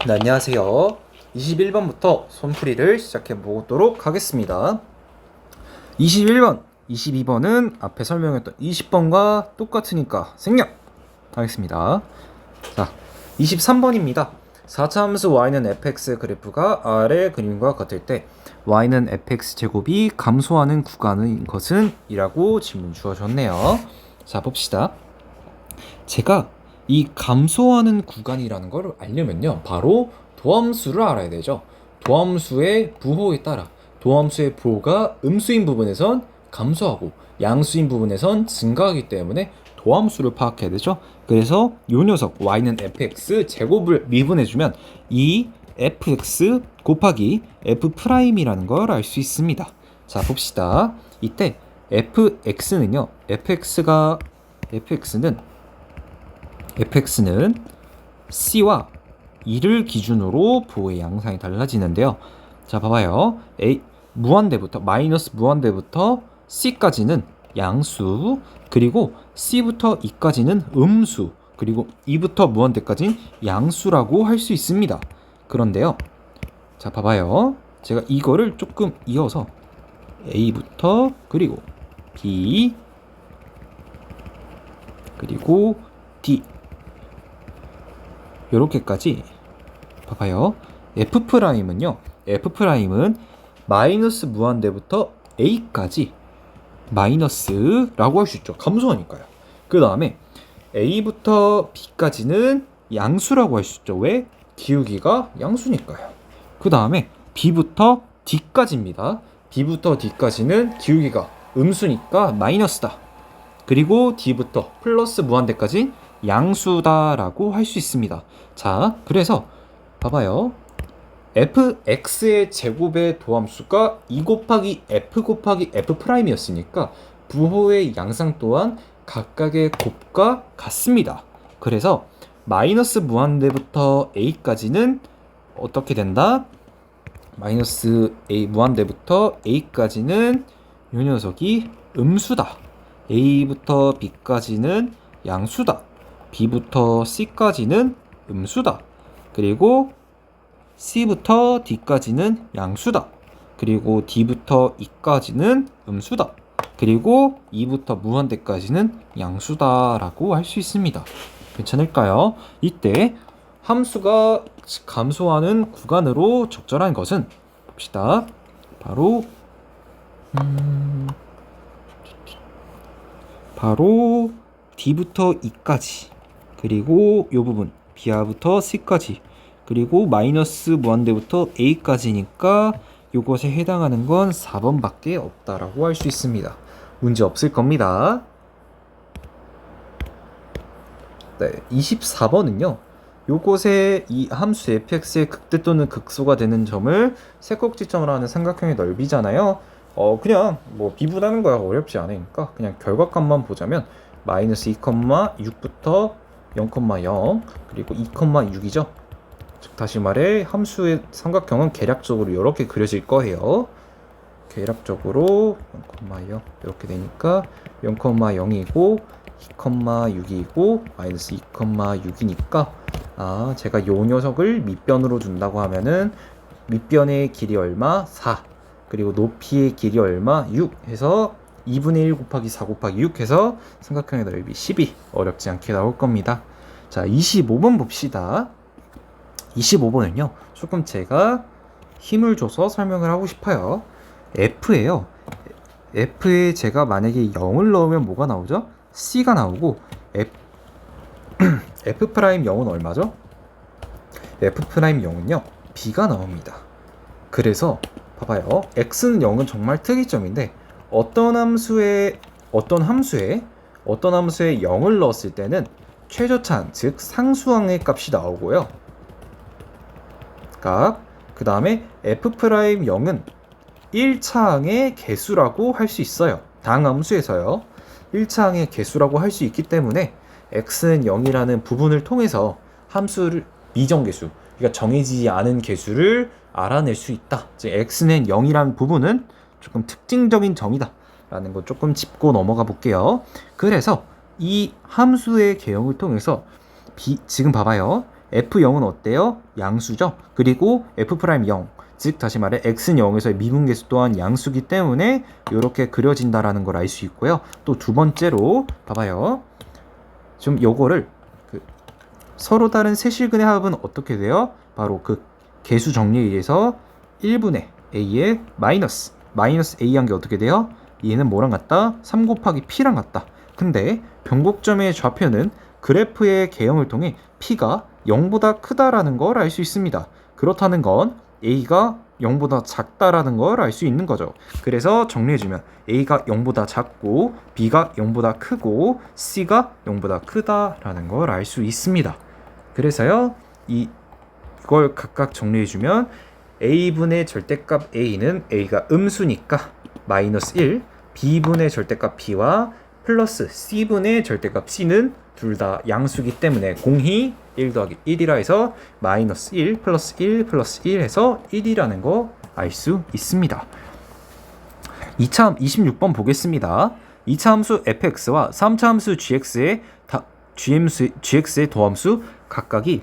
네, 안녕하세요. 21번부터 손풀이를 시작해 보도록 하겠습니다. 21번, 22번은 앞에 설명했던 20번과 똑같으니까 생략 하겠습니다. 자, 23번입니다. 4차 함수 y는 fx 그래프가 아래 그림과 같을 때 y는 fx 제곱이 감소하는 구간인 것은? 이라고 질문 주어졌네요. 자, 봅시다. 제가 이 감소하는 구간이라는 걸 알려면요, 바로 도함수를 알아야 되죠. 도함수의 부호에 따라 도함수의 부호가 음수인 부분에선 감소하고 양수인 부분에선 증가하기 때문에 도함수를 파악해야 되죠. 그래서 요 녀석 y는 fx 제곱을 미분해주면 이 fx 곱하기 f'이라는 걸 알 수 있습니다. 자, 봅시다. 이때 fx는 c와 2를 기준으로 부호의 양상이 달라지는데요. 자, 봐봐요. 무한대부터 마이너스 무한대부터 c까지는 양수, 그리고 c부터 2까지는 음수, 그리고 2부터 무한대까지는 양수라고 할 수 있습니다. 그런데요, 자, 봐봐요. 제가 이거를 조금 이어서 a부터 그리고 b 그리고 d 요렇게까지 봐봐요. F'은 마이너스 무한대부터 A까지 마이너스라고 할 수 있죠. 감소하니까요. 그 다음에 A부터 B까지는 양수라고 할 수 있죠. 왜? 기울기가 양수니까요. 그 다음에 B부터 D까지입니다. B부터 D까지는 기울기가 음수니까 마이너스다. 그리고 D부터 플러스 무한대까지 양수다라고 할 수 있습니다. 자, 그래서 봐봐요. fx의 제곱의 도함수가 2 곱하기 f 곱하기 f'이었으니까 부호의 양상 또한 각각의 곱과 같습니다. 그래서 마이너스 무한대부터 a까지는 어떻게 된다? 마이너스 a 무한대부터 a까지는 이 녀석이 음수다. a부터 b까지는 양수다. b부터 c까지는 음수다. 그리고 c부터 d까지는 양수다. 그리고 d부터 e까지는 음수다. 그리고 2부터 무한대까지는 양수다라고 할 수 있습니다. 괜찮을까요? 이때 함수가 감소하는 구간으로 적절한 것은, 봅시다. 바로 D부터 E까지, 그리고 요 부분 B하부터 C까지, 그리고 마이너스 무한대부터 A까지니까 요것에 해당하는 건 4번밖에 없다라고 할 수 있습니다. 문제 없을 겁니다. 네, 24번은요. 요것에 이 함수 fx의 극대 또는 극소가 되는 점을 세꼭지점으로 하는 삼각형의 넓이잖아요. 그냥 뭐 미분하는 거야 어렵지 않으니까 그냥 결과값만 보자면 마이너스 2,6부터 0,0 그리고 2,6이죠. 즉 다시 말해 함수의 삼각형은 계략적으로 이렇게 그려질 거예요. 계략적으로 0,0 이렇게 되니까 0,0이고 2,6이고 마이너스 2,6이니까 제가 요 녀석을 밑변으로 준다고 하면은 밑변의 길이 얼마? 4. 그리고 높이의 길이 얼마? 6 해서 2분의 1 곱하기 4 곱하기 6 해서 삼각형의 넓이 12. 어렵지 않게 나올 겁니다. 자, 25번 봅시다. 25번은요, 조금 제가 힘을 줘서 설명을 하고 싶어요. F에요. F에 제가 만약에 0을 넣으면 뭐가 나오죠? C가 나오고, F'0은 얼마죠? F'0은요, B가 나옵니다. 그래서 봐봐요. X는 0은 정말 특이점인데 어떤 함수에 0을 넣었을 때는 최저차항, 즉 상수항의 값이 나오고요. 그 다음에 F'0은 1차항의 개수라고 할 수 있어요. 당함수에서요. 1차항의 개수라고 할 수 있기 때문에 x는 0이라는 부분을 통해서 함수를 미정개수, 그러니까 정해지지 않은 개수를 알아낼 수 있다. 즉 x는 0이라는 부분은 조금 특징적인 점이다 라는 거 조금 짚고 넘어가 볼게요. 그래서 이 함수의 개형을 통해서 지금 봐봐요. F0은 어때요? 양수죠. 그리고 F'0, 즉 다시 말해 x는 0에서의 미분계수 또한 양수기 때문에 이렇게 그려진다라는 걸 알 수 있고요. 또 두 번째로 봐봐요. 좀 요거를 서로 다른 세실근의 합은 어떻게 돼요? 바로 그 계수 정리에 의해서 1분의 a의 마이너스 a한 게 어떻게 돼요? 얘는 뭐랑 같다? 3 곱하기 p랑 같다. 근데 변곡점의 좌표는 그래프의 개형을 통해 p가 0보다 크다라는 걸 알 수 있습니다. 그렇다는 건 a가 0보다 작다라는 걸 알 수 있는 거죠. 그래서 정리해주면 a가 0보다 작고 b가 0보다 크고 c가 0보다 크다라는 걸 알 수 있습니다. 그래서요, 이걸 각각 정리해주면 a분의 절대값 a는 a가 음수니까 마이너스 1, b분의 절대값 b와 플러스 c분의 절대값 c는 둘 다 양수기 때문에 공히 1 더하기 1이라 해서 마이너스 1 플러스 1 플러스 1 해서 1이라는 거 알 수 있습니다. 2차 26번 보겠습니다. 2차 함수 fx와 3차 함수 gx의 도함수 각각이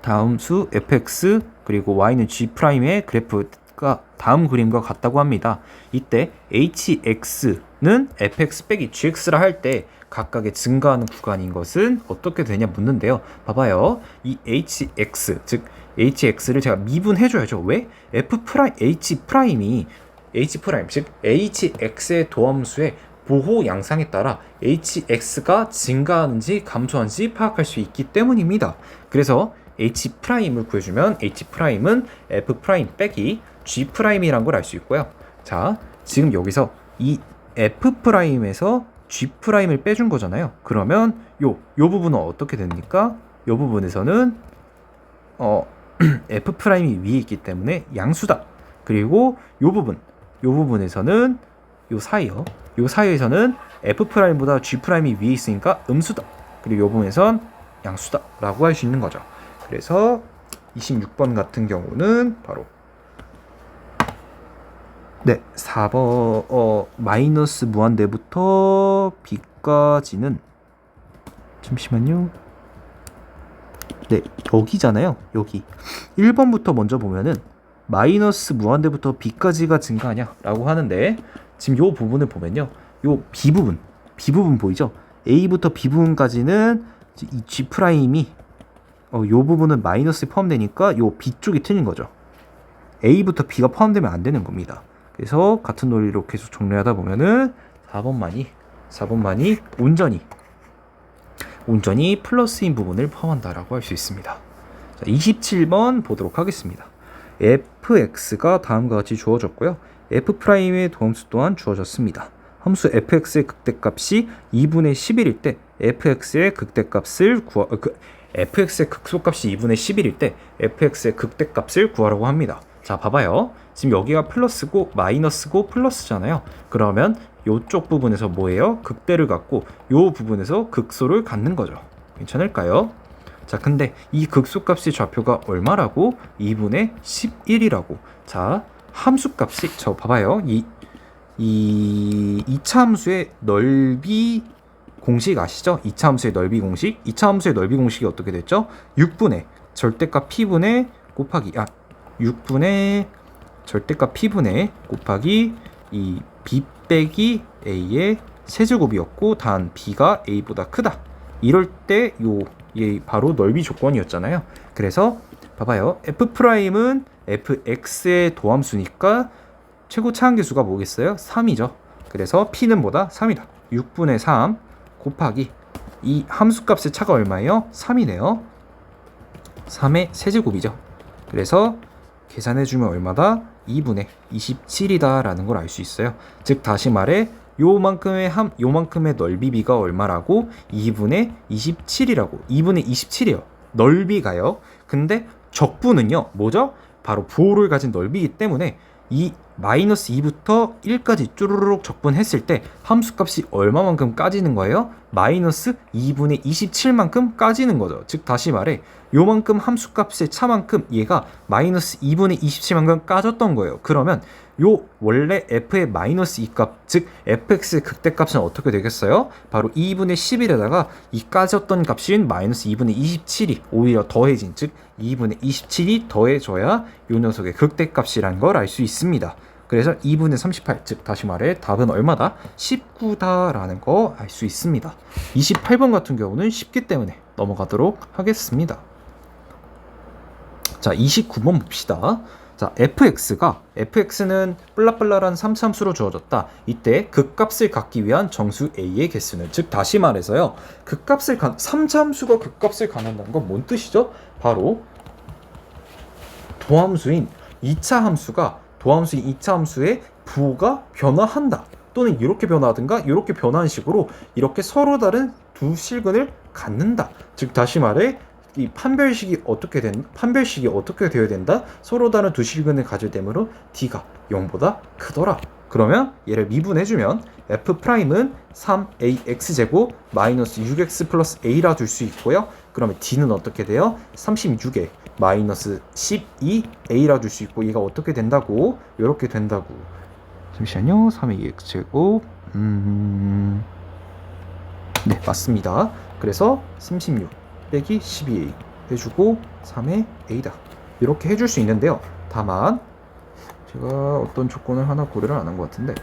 다함수 fx 그리고 y는 g'의 그래프가 다음 그림과 같다고 합니다. 이때 hx는 fx 빼기 gx라 할 때 각각의 증가하는 구간인 것은 어떻게 되냐 묻는데요. 봐봐요. 이 hx, 즉 hx를 제가 미분해줘야죠. 왜? h'이 즉 hx의 도함수의 보호 양상에 따라 hx가 증가하는지 감소하는지 파악할 수 있기 때문입니다. 그래서 h'을 구해주면 h'은 f' 빼기 g'이란 걸 알 수 있고요. 자, 지금 여기서 이 f'에서 g'을 빼준 거잖아요. 그러면 요 부분은 어떻게 됩니까? 요 부분에서는 f'이 위에 있기 때문에 양수다. 그리고 요 부분에서는 요 사이에서는 f'보다 g'이 위에 있으니까 음수다. 그리고 요 부분에선 양수다 라고 할 수 있는 거죠. 그래서 26번 같은 경우는 바로 4번 마이너스 무한대부터 b까지는 잠시만요. 여기잖아요. 여기 1번부터 먼저 보면은 마이너스 무한대부터 b까지가 증가하냐 라고 하는데, 지금 요 부분을 보면요, 요 b부분 보이죠? a부터 b부분까지는 이 g'이 요 부분은 마이너스에 포함되니까 요 b 쪽이 틀린 거죠. a부터 b가 포함되면 안 되는 겁니다. 그래서 같은 논리로 계속 정리하다 보면은 4번만이 온전히 플러스인 부분을 포함한다라고 할 수 있습니다. 자, 27번 보도록 하겠습니다. fx가 다음과 같이 주어졌고요. f'의 도함수 또한 주어졌습니다. 함수 fx의 극대값이 2분의 11일 때 fx의 극대값을 fx의 극소값이 2분의 11일 때 fx의 극대값을 구하라고 합니다. 자, 봐봐요. 지금 여기가 플러스고 마이너스고 플러스잖아요. 그러면 이쪽 부분에서 뭐예요? 극대를 갖고 이 부분에서 극소를 갖는 거죠. 괜찮을까요? 자, 근데 이 극소값의 좌표가 얼마라고? 2분의 11이라고. 자, 함수값이 봐봐요. 이 2차 함수의 넓이 공식 아시죠? 2차 함수의 넓이 공식. 2차 함수의 넓이 공식이 어떻게 됐죠? 6분의 절대값 p분의 곱하기 6분의 절대값 p분의 곱하기 이 b 빼기 a의 세제곱이었고, 단 b가 a보다 크다. 이럴 때 얘 바로 넓이 조건이었잖아요. 그래서 봐봐요. f'은 fx의 도함수니까 최고 차항계수가 뭐겠어요? 3이죠. 그래서 p는 뭐다? 3이다. 6분의 3 곱하기 이 함수값의 차가 얼마예요? 3이네요. 3의 세제곱이죠. 그래서 계산해주면 얼마다? 2분의 27이다 라는 걸 알 수 있어요. 즉 다시 말해 요만큼의 넓이 b가 얼마라고? 2분의 27이라고. 2분의 27이에요. 넓이가요. 근데 적분은요. 뭐죠? 바로 부호를 가진 넓이이기 때문에 이 마이너스 2부터 1까지 쭈루룩 적분했을 때 함수값이 얼마만큼 까지는 거예요? 마이너스 2분의 27만큼 까지는 거죠. 즉 다시 말해 요만큼 함수값의 차만큼 얘가 마이너스 2분의 27만큼 까졌던 거예요. 그러면 요 원래 f의 마이너스 2값, 즉 fx의 극대값은 어떻게 되겠어요? 바로 2분의 11에다가 이 까졌던 값인 마이너스 2분의 27이 오히려 더해진, 즉 2분의 27이 더해져야 요 녀석의 극대값이라는 걸 알 수 있습니다. 그래서 2분의 38, 즉 다시 말해 답은 얼마다? 19다라는 거 알 수 있습니다. 28번 같은 경우는 쉽기 때문에 넘어가도록 하겠습니다. 자, 29번 봅시다. 자, fx는 뿔라뿔라란 3차함수로 주어졌다. 이때 극값을 갖기 위한 정수 a의 개수는, 즉 다시 말해서요, 3차함수가 극값을 갖는다는 건 뭔 뜻이죠? 바로 도함수인 2차 함수의 부호가 변화한다, 또는 이렇게 변화하든가 이렇게 변화하는 식으로 이렇게 서로 다른 두 실근을 갖는다. 즉 다시 말해 이 판별식이 어떻게 되어야 된다? 서로 다른 두 실근을 가질 때므로 d가 0보다 크더라. 그러면 얘를 미분해주면 f'은 3ax제곱 마이너스 6x 플러스 a라 둘 수 있고요. 그러면 d는 어떻게 돼요? 36에 마이너스 12a라 둘 수 있고, 얘가 어떻게 된다고? 이렇게 된다고. 잠시만요. 3ax제곱 네, 맞습니다. 그래서 36 빼기 12a 해주고 3의 a다, 이렇게 해줄 수 있는데요. 다만 제가 어떤 조건을 하나 고려를 안 한 것 같은데,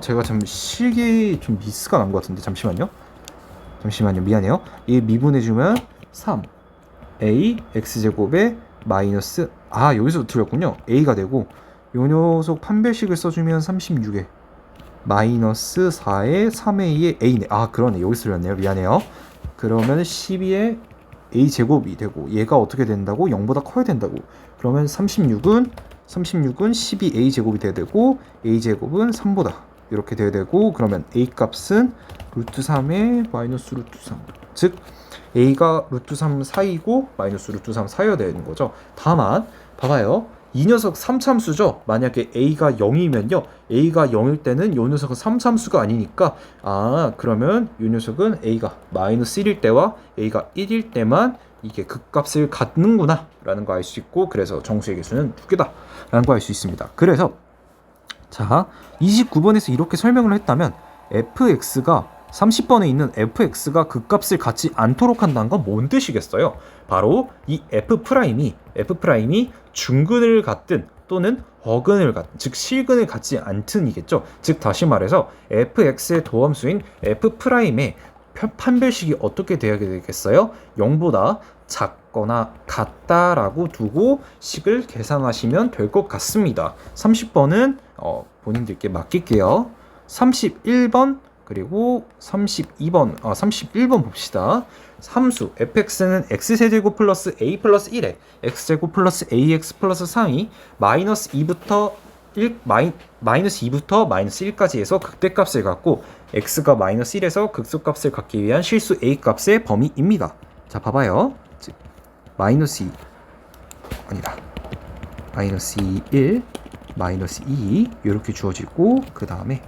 제가 좀 실기 좀 미스가 난 것 같은데, 잠시만요, 미안해요. 얘 미분해주면 3a x제곱에 마이너스, 여기서 틀렸군요. a가 되고, 요 녀석 판별식을 써주면 36에 마이너스 4에 3a의 a네. 그러네, 여기서 틀렸네요. 미안해요. 그러면 12의 a제곱이 되고, 얘가 어떻게 된다고? 0보다 커야 된다고. 그러면 36은 12a제곱이 돼야 되고, a제곱은 3보다 이렇게 돼야 되고, 그러면 a값은 루트 3에 마이너스 루트 3, 즉 a가 루트 3 사이고 마이너스 루트 3 사이여야 되는 거죠. 다만 봐봐요, 이 녀석 3참수죠. 만약에 a가 0이면요, a가 0일 때는 이 녀석은 3참수가 아니니까, 그러면 이 녀석은 a가 마이너스 1일 때와 a가 1일 때만 이게 극값을 갖는구나 라는 거 알 수 있고, 그래서 정수의 개수는 2개다 라는 거 알 수 있습니다. 그래서 자, 29번에서 이렇게 설명을 했다면 fx가 30번에 있는 fx가 극값을 갖지 않도록 한다는 건 뭔 뜻이겠어요? 바로 이 f'이 중근을 갖든 또는 어근을 갖든, 즉 실근을 갖지 않든이겠죠. 즉 다시 말해서 fx의 도함수인 f'의 판별식이 어떻게 되어야 되겠어요? 0보다 작거나 같다라고 두고 식을 계산하시면 될 것 같습니다. 30번은 본인들께 맡길게요. 31번 그리고 31번 봅시다. 함수 fx는 x세제곱 플러스 a 플러스 1에 x제곱 플러스 ax 플러스 3이 마이너스 2부터 마이너스 1까지 해서 극대값을 갖고, x가 마이너스 1에서 극소값을 갖기 위한 실수 a 값의 범위입니다. 자, 봐봐요. 즉 마이너스 2 아니다 마이너스 1 마이너스 2 이렇게 주어지고, 그 다음에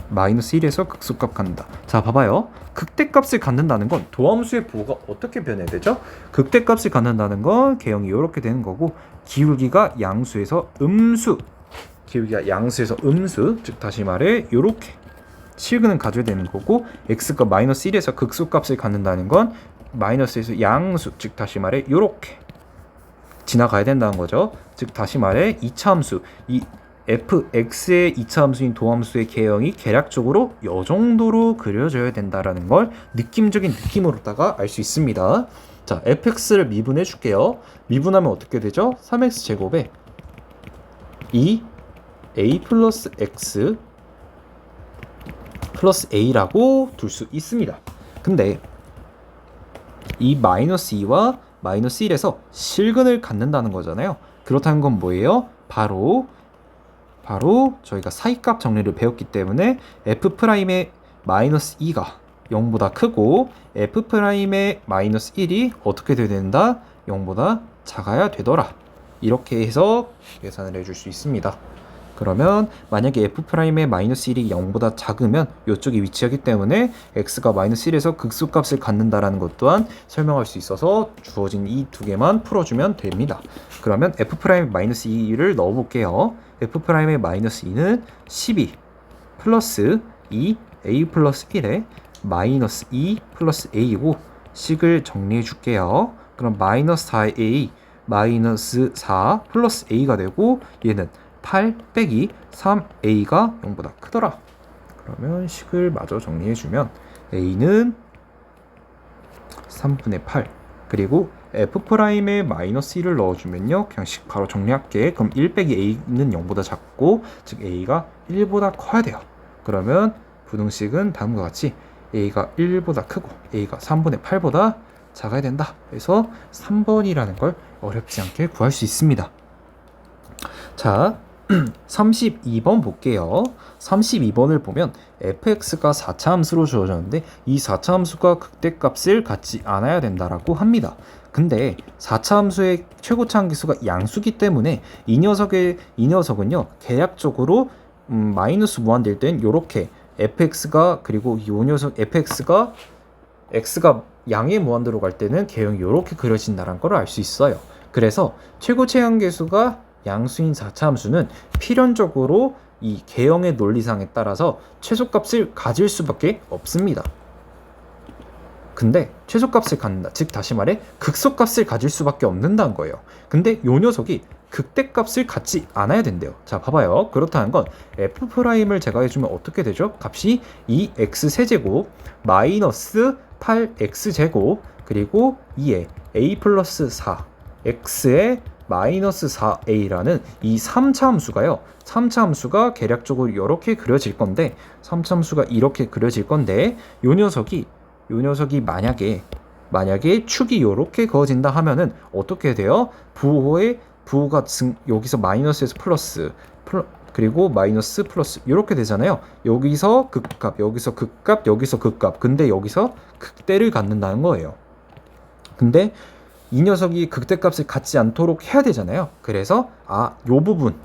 마이너스 1에서 극소값 갖는다. 자, 봐봐요. 극대값을 갖는다는 건 도함수의 부호가 어떻게 변해야 되죠? 극대값을 갖는다는 건 개형이 이렇게 되는 거고, 기울기가 양수에서 음수, 즉 다시 말해 이렇게 실근은 가져야 되는 거고, x가 마이너스 1에서 극소값을 갖는다는 건 마이너스에서 양수, 즉 다시 말해 이렇게 지나가야 된다는 거죠. 즉 다시 말해 2차 함수, 이 fx의 2차 함수인 도함수의 개형이 계략적으로 이 정도로 그려져야 된다라는 걸 느낌적인 느낌으로다가 알 수 있습니다. 자, fx를 미분해 줄게요. 미분하면 어떻게 되죠? 3x 제곱에 2a 플러스 x 플러스 a라고 둘 수 있습니다. 근데 이 마이너스 2와 마이너스 1에서 실근을 갖는다는 거잖아요. 그렇다는 건 뭐예요? 바로 저희가 사이값 정리를 배웠기 때문에 f'의 마이너스 2가 0보다 크고 f'의 마이너스 1이 어떻게 돼야 된다? 0보다 작아야 되더라. 이렇게 해서 계산을 해줄 수 있습니다. 그러면 만약에 f'의 마이너스 1이 0보다 작으면 이쪽이 위치하기 때문에 x가 마이너스 1에서 극소값을 갖는다라는 것 또한 설명할 수 있어서 주어진 이 두 개만 풀어주면 됩니다. 그러면 f'의 마이너스 2를 넣어볼게요. f'의 마이너스 2는 12 플러스 2 a 플러스 1에 마이너스 2 플러스 a이고 식을 정리해 줄게요. 그럼 마이너스 4의 a 마이너스 4 플러스 a가 되고 얘는 8 빼기 3a가 0보다 크더라. 그러면 식을 마저 정리해주면 a는 3분의 8 그리고 f'의 마이너스 1을 넣어주면요 그냥 식 바로 정리할게. 그럼 1 빼기 a는 0보다 작고 즉 a가 1보다 커야 돼요. 그러면 부등식은 다음과 같이 a가 1보다 크고 a가 3분의 8보다 작아야 된다. 그래서 3번이라는 걸 어렵지 않게 구할 수 있습니다. 자 32번 볼게요. 32번을 보면 fx가 4차 함수로 주어졌는데 이 4차 함수가 극대값을 갖지 않아야 된다라고 합니다. 근데 4차 함수의 최고차 함수가 양수기 때문에 이 녀석은요 계약적으로 마이너스 무한대일 땐 이렇게 fx가 그리고 이 녀석 fx가 x가 양의 무한대로 갈 때는 개형이 이렇게 그려진다는 걸 알 수 있어요. 그래서 최고 최상계수가 양수인 4차 함수는 필연적으로 이 개형의 논리상에 따라서 최소값을 가질 수밖에 없습니다. 근데 최소값을 갖는다. 즉 다시 말해 극소값을 가질 수밖에 없는다는 거예요. 근데 이 녀석이 극대값을 갖지 않아야 된대요. 자 봐봐요. 그렇다는 건 f'을 제가 해주면 어떻게 되죠? 값이 2x 세제곱 마이너스 8x 제곱 그리고 2에 a 플러스 4 x에 마이너스 4a라는 이 3차 함수가요. 3차 함수가 계략적으로 이렇게 그려질 건데 3차 함수가 이렇게 그려질 건데 요 녀석이 만약에 축이 이렇게 그어진다 하면은 어떻게 돼요? 부호가 여기서 마이너스에서 플러스 그리고 마이너스 플러스 이렇게 되잖아요. 여기서 극값, 여기서 극값, 여기서 극값. 근데 여기서 극대를 갖는다는 거예요. 근데 이 녀석이 극대값을 갖지 않도록 해야 되잖아요. 그래서 요 부분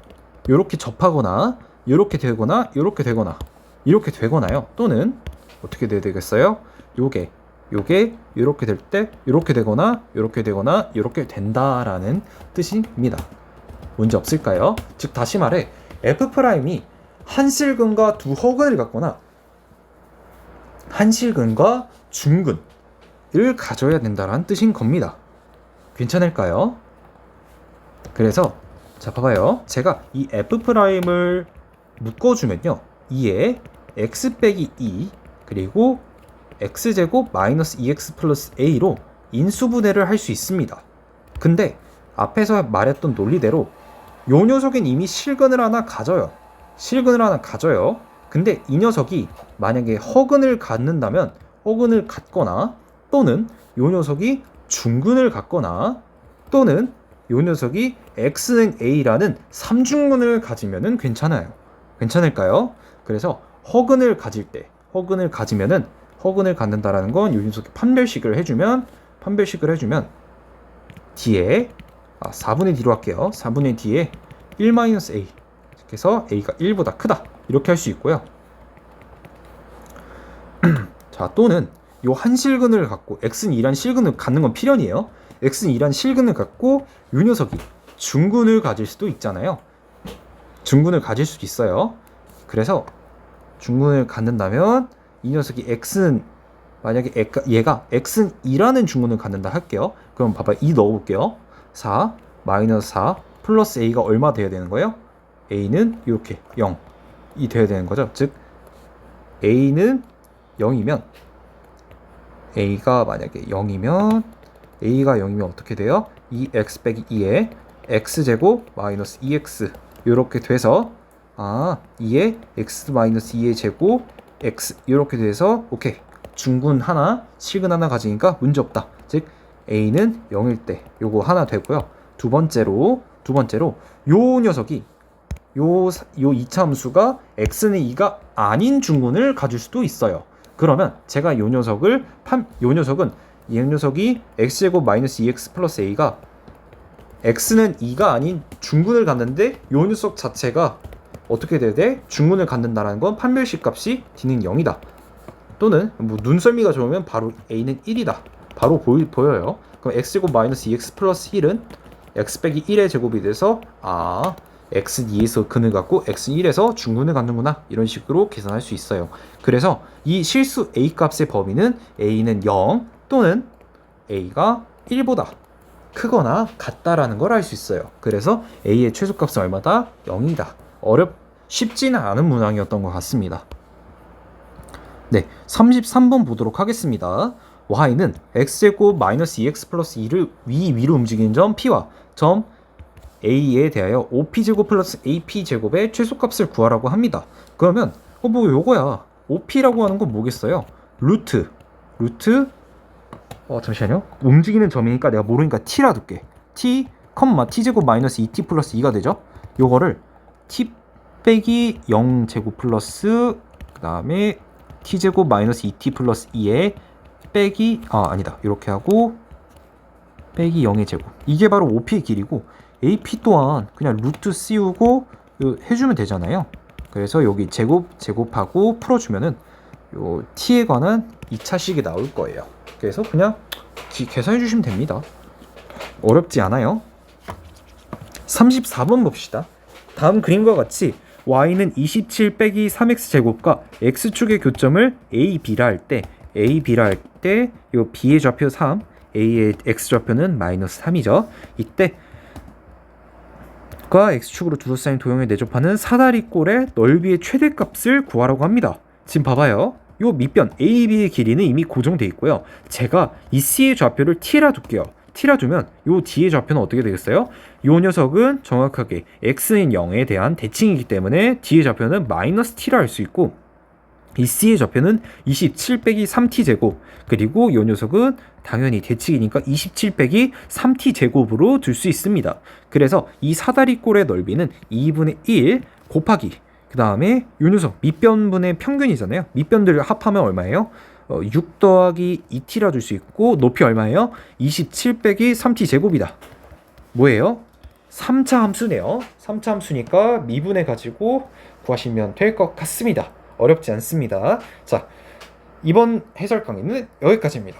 요렇게 접하거나 요렇게 되거나 요렇게 되거나 이렇게 되거나요. 또는 어떻게 돼야 되겠어요? 요게 요렇게 될 때 요렇게 되거나 요렇게 되거나 요렇게 된다라는 뜻입니다. 문제 없을까요? 즉 다시 말해 f'이 한 실근과 두 허근을 갖거나 한 실근과 중근을 가져야 된다는 뜻인 겁니다. 괜찮을까요? 그래서 자 봐봐요. 제가 이 f'을 묶어주면요 2에 x 빼기 2 그리고 x제곱 마이너스 2x 플러스 a로 인수분해를 할 수 있습니다. 근데 앞에서 말했던 논리대로 요 녀석은 이미 실근을 하나 가져요. 근데 이 녀석이 만약에 허근을 갖는다면 허근을 갖거나 또는 요 녀석이 중근을 갖거나 또는 요 녀석이 x는 a라는 3중근을 가지면은 괜찮아요. 괜찮을까요? 그래서 허근을 가지면은 허근을 갖는다라는 건 요 녀석이 판별식을 해주면 뒤에 4분의 d로 할게요. 4분의 d에 1-a 그래서 a가 1보다 크다 이렇게 할 수 있고요. 자 또는 요 한 실근을 갖고 x는 2란 실근을 갖는 건 필연이에요. x는 2란 실근을 갖고 요 녀석이 중근을 가질 수도 있잖아요. 중근을 가질 수도 있어요. 그래서 중근을 갖는다면 이 녀석이 x는 만약에 얘가 x는 2라는 중근을 갖는다 할게요. 그럼 봐봐 2 넣어볼게요. 4 마이너스 4 플러스 a가 얼마 돼야 되는 거예요? a는 이렇게 0이 돼야 되는 거죠. 즉 a는 0이면 a가 만약에 0이면 어떻게 돼요? 2x 빼기 2에 x제곱 마이너스 2x 이렇게 돼서 2에 x 마이너스 2의 제곱 x 이렇게 돼서 오케이 중근 하나 실근 하나 가지니까 문제 없다. 즉 a는 0일 때 요거 하나 되고요. 두 번째로 요 녀석이 요 2차 함수가 x는 2가 아닌 중근을 가질 수도 있어요. 그러면 제가 요 녀석이 x제곱 마이너스 2x 플러스 a가 x는 2가 아닌 중근을 갖는데 요 녀석 자체가 어떻게 돼야 돼? 중문을 갖는다라는 건 판별식 값이 D는 0이다. 또는 뭐 눈썰미가 좋으면 바로 A는 1이다. 바로 보여요. 그럼 x제곱 마이너스 2x 플러스 1은 x 빼기 1의 제곱이 돼서 x 2에서 근을 갖고 x 1에서 중근을 갖는구나. 이런 식으로 계산할 수 있어요. 그래서 이 실수 a 값의 범위는 a는 0 또는 a가 1보다 크거나 같다라는 걸 알 수 있어요. 그래서 a의 최소값은 얼마다? 0이다. 쉽지는 않은 문항이었던 것 같습니다. 네, 33번 보도록 하겠습니다. y는 x제곱 마이너스 2x 플러스 2를 위로 움직이는 점 p와 점 a에 대하여 5p제곱 플러스 ap제곱의 최소값을 구하라고 합니다. 그러면 뭐 요거야. 5p라고 하는 건 뭐겠어요? 루트 잠시만요. 움직이는 점이니까 내가 모르니까 t라 둘게. t, t제곱 마이너스 2t 플러스 2가 되죠? 요거를 t 빼기 0제곱 플러스 그 다음에 t제곱 마이너스 2t 플러스 2에 빼기 아니다. 이렇게 하고 빼기 0의 제곱. 이게 바로 5p의 길이고 AP 또한 그냥 루트 씌우고 해주면 되잖아요. 그래서 여기 제곱하고 풀어주면은 요 t에 관한 2차식이 나올 거예요. 그래서 그냥 계산해 주시면 됩니다. 어렵지 않아요. 34번 봅시다. 다음 그림과 같이 y는 27 빼기 3x 제곱과 x축의 교점을 a, b라 할 때 요 b의 좌표 3, a의 x좌표는 마이너스 3이죠. 이때 과 x축으로 둘러싸인 도형을 내접하는 사다리꼴의 넓이의 최대값을 구하라고 합니다. 지금 봐봐요. 요 밑변 AB의 길이는 이미 고정돼 있고요. 제가 이 C의 좌표를 T라 둘게요. T라 두면 요 D의 좌표는 어떻게 되겠어요? 요 녀석은 정확하게 X인 0에 대한 대칭이기 때문에 D의 좌표는 마이너스 T라 할 수 있고 이 C의 좌표는 27 빼기 3t 제곱 그리고 이 녀석은 당연히 대칭이니까 27 빼기 3t 제곱으로 둘 수 있습니다. 그래서 이 사다리꼴의 넓이는 2분의 1 곱하기 그 다음에 이 녀석 밑변분의 평균이잖아요. 밑변들을 합하면 얼마예요? 6 더하기 2t라 줄 수 있고 높이 얼마예요? 27 빼기 3t 제곱이다. 뭐예요? 3차 함수네요. 3차 함수니까 미분해 가지고 구하시면 될 것 같습니다. 어렵지 않습니다. 자, 이번 해설 강의는 여기까지입니다.